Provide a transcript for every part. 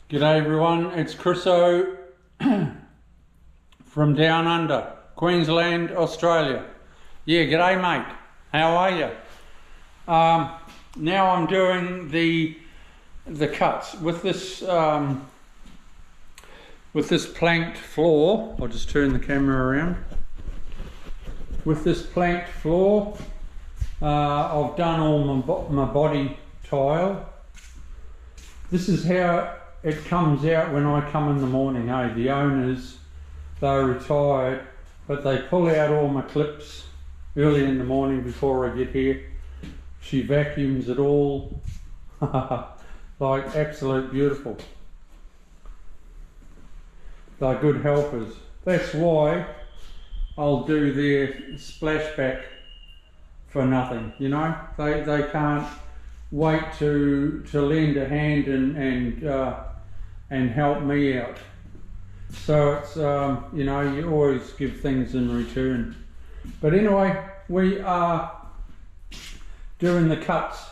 G'day everyone, it's Chriso from down under, Queensland, Australia. Yeah, g'day mate, how are you? Now I'm doing the cuts with this planked floor. I'll just turn the camera around. With this planked floor, I've done all my body tile. This is how it comes out when I come in the morning. The owners, they're retired, but they pull out all my clips early in the morning before I get here. She vacuums it all, like absolute beautiful. They're good helpers. That's why I'll do their splashback for nothing, you know. They can't wait to lend a hand and help me out. So it's you know, you always give things in return. But anyway, we are doing the cuts.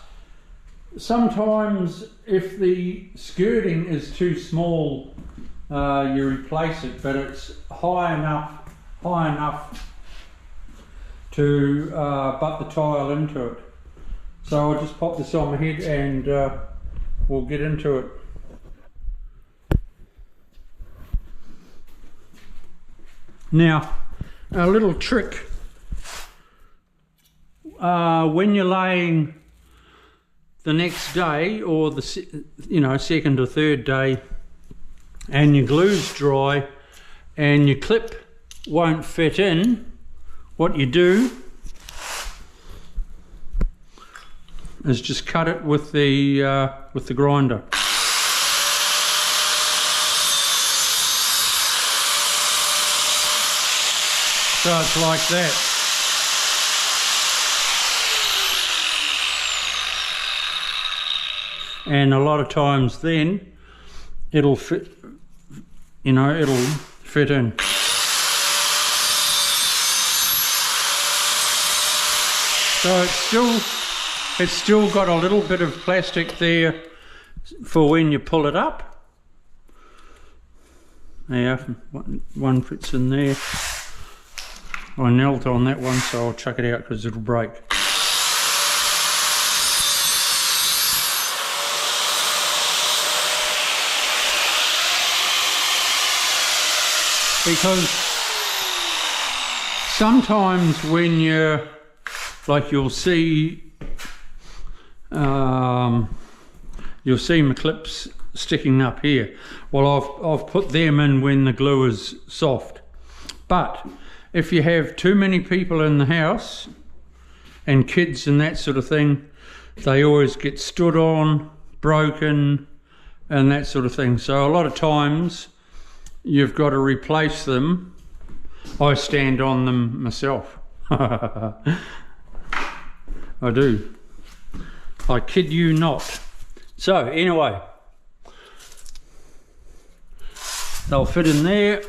Sometimes if the skirting is too small, you replace it, but it's high enough to butt the tile into it. So I'll just pop this on my head and we'll get into it. Now, a little trick. When you're laying the next day, or the second or third day, and your glue's dry and your clip won't fit in, what you do is just cut it with the grinder. So it's like that. And a lot of times then it'll fit, you know, it'll fit in. So it's still got a little bit of plastic there for when you pull it up. Yeah, one fits in there. I knelt on that one, so I'll chuck it out because it'll break. Because sometimes when you're, like, you'll see my clips sticking up here. Well, I've put them in when the glue is soft. But if you have too many people in the house and kids and that sort of thing, they always get stood on, broken and that sort of thing. So a lot of times you've got to replace them. I stand on them myself. I do. I kid you not. So anyway, they'll fit in there.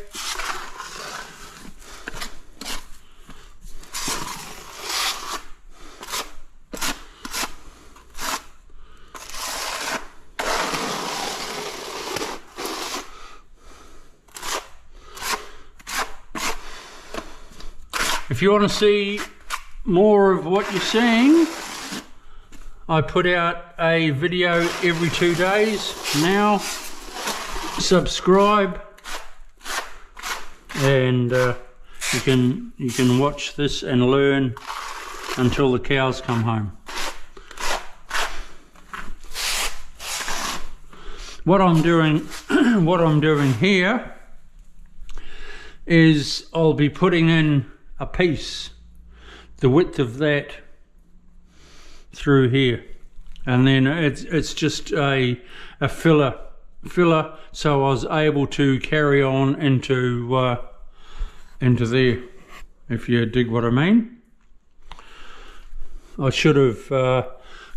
If you want to see more of what you're seeing, I put out a video every 2 days now. Subscribe, and you can watch this and learn until the cows come home. What I'm doing here is I'll be putting in a piece, the width of that, through here, and then it's just a filler, so I was able to carry on into there, if you dig what I mean. I should have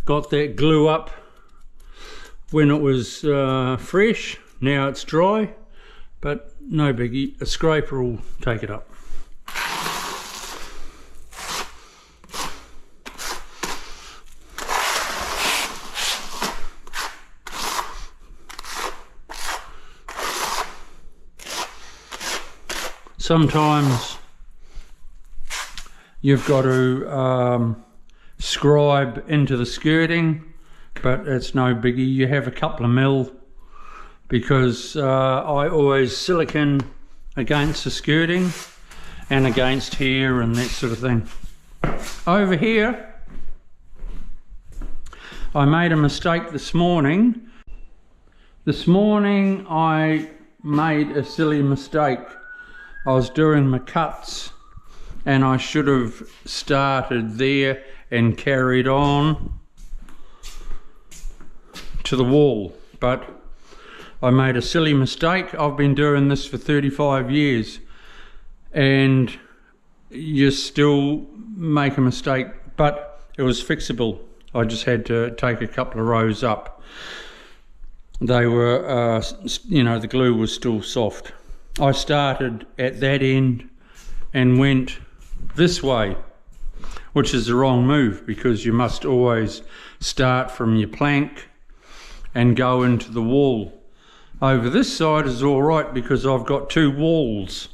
got that glue up when it was fresh. Now it's dry, but no biggie, a scraper will take it up. sometimes you've got to scribe into the skirting, but it's no biggie. You have a couple of mil, because I always silicone against the skirting and against here and that sort of thing. Over here, I made a mistake this morning. This morning I made a silly mistake. I was doing my cuts and I should have started there and carried on to the wall, but I made a silly mistake. I've been doing this for 35 years and you still make a mistake, but it was fixable. I just had to take a couple of rows up. They were, you know, the glue was still soft. I started at that end and went this way, which is the wrong move, because you must always start from your plank and go into the wall. Over this side is all right because I've got two walls.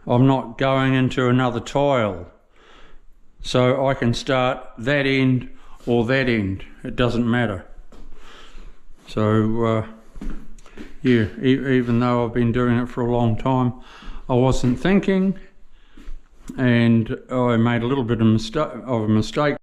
I'm not going into another tile. So I can start that end or that end. It doesn't matter. So yeah, even though I've been doing it for a long time, I wasn't thinking, and I made a little bit of a mistake.